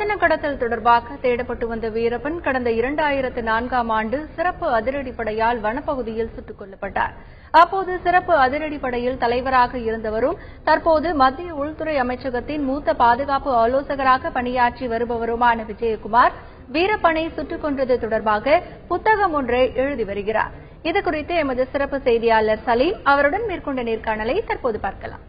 ரத்தின கடத்தல் தொடர்பாக தேடப்பட்டு வந்த வீரப்பன் கடந்த 2004ஆம் ஆண்டு சிறப்பு அதிரடிப்படையால் வனப்பகுதியில் சுட்டுக் கொல்லப்பட்டார். அப்போது சிறப்பு அதிரடிப்படையில் தலைவராக இருந்தவரும் தற்போது மத்திய உள்துறை அமைச்சகத்தின் மூத்த பாதுகாப்பு ஆலோசகராக பணியாற்றி வருபவருமான விஜயகுமார் வீரப்பனை சுட்டுக் கொன்றது தொடர்பாக புத்தகம் ஒன்றை எழுதி வருகிறார். இதுகுறித்து எமது சிறப்பு செய்தியாளர் சலீம் அவருடன் மேற்கொண்ட நேர்காணலை தற்போது பார்க்கலாம்.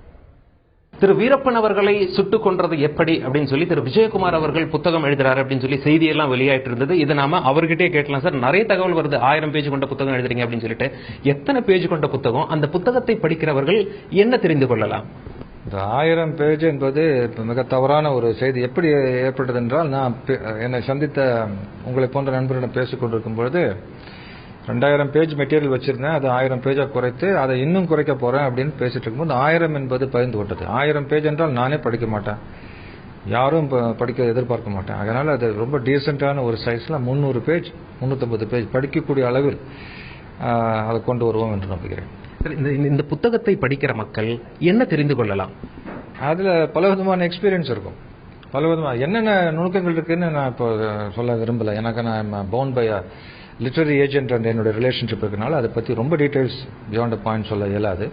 திரு வீரப்பன் அவர்களை சுட்டுக் கொன்றது எப்படி அப்படின்னு சொல்லி திரு விஜயகுமார் அவர்கள் புத்தகம் எழுதுறாரு அப்படின்னு சொல்லி செய்தியெல்லாம் வெளியாயிட்டு இருந்தது. இதை நாம அவர்கிட்டே கேட்கலாம். சார், நிறைய தகவல் வருது, 1000 பேஜ் கொண்ட புத்தகம் எழுதுறீங்க அப்படின்னு சொல்லிட்டு. எத்தனை பேஜ் கொண்ட புத்தகம்? அந்த புத்தகத்தை படிக்கிறவர்கள் என்ன தெரிந்து கொள்ளலாம்? இந்த 1000 பேஜ் என்பது மிக தவறான ஒரு செய்தி. எப்படி ஏற்பட்டது என்றால், நான் என்னை சந்தித்த உங்களை போன்ற நண்பரிடம் பேசிக் கொண்டிருக்கும் பொழுது 2000 பேஜ் மெட்டீரியல் வச்சிருந்தேன். அது 1000 பேஜா குறைத்து அதை இன்னும் குறைக்க போறேன் அப்படின்னு பேசிட்டு இருக்கும்போது 1000 என்பது பகிர்ந்து விட்டது. 1000 பேஜ் என்றால் நானே படிக்க மாட்டேன், யாரும் படிக்க எதிர்பார்க்க மாட்டேன். அதனால அது ரொம்ப டீசென்டான ஒரு சைஸ்ல 300 பேஜ் 350 பேஜ் படிக்கக்கூடிய அளவில் அதை கொண்டு வருவோம் என்று நம்புகிறேன். இந்த புத்தகத்தை படிக்கிற மக்கள் என்ன தெரிந்து கொள்ளலாம்? அதுல பலவிதமான எக்ஸ்பீரியன்ஸ் இருக்கும். பலவிதமான என்னென்ன நுணுக்கங்கள் இருக்குன்னு நான் இப்போ சொல்ல விரும்பல. எனக்கு நான் bound by literary agent and என்னோட ரிலேஷன்ஷிப் இருக்கனால அதை பற்றி ரொம்ப டீட்டெயில்ஸ் பியாண்ட் அ பாயிண்ட் சொல்ல இயலாது,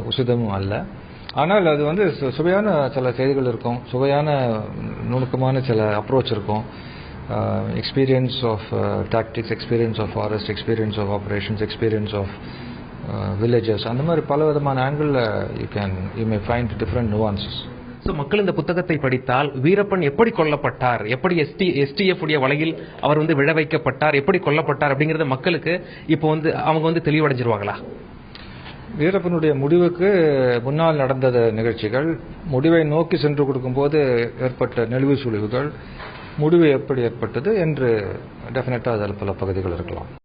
உசிதமும் அல்ல. ஆனால் அது வந்து சுவையான சில செய்திகள் இருக்கும், சுவையான நுணுக்கமான சில அப்ரோச் இருக்கும். Experience of tactics, experience of forest, experience of operations, experience of villages, அந்த மாதிரி பல விதமான angle you may find different nuances. மக்கள் இந்த புத்தகத்தை படித்தால் வீரப்பன் எப்படி கொல்லப்பட்டார், எப்படி எஸ்டிஎஃப் உடைய வலையில் அவர் விழ வைக்கப்பட்டார், எப்படி கொல்லப்பட்டார் அப்படிங்கறது மக்களுக்கு இப்போ அவங்க தெளிவடைஞ்சிருவாங்களா? வீரப்பனுடைய முடிவுக்கு முன்னால் நடந்த நிகழ்ச்சிகள், முடிவை நோக்கி சென்று கொடுக்கும்போது ஏற்பட்ட நெளிவு சுழிவுகள், முடிவு எப்படி ஏற்பட்டது என்று டெஃபினட்டா அதில் பல பகுதிகள் இருக்கலாம்.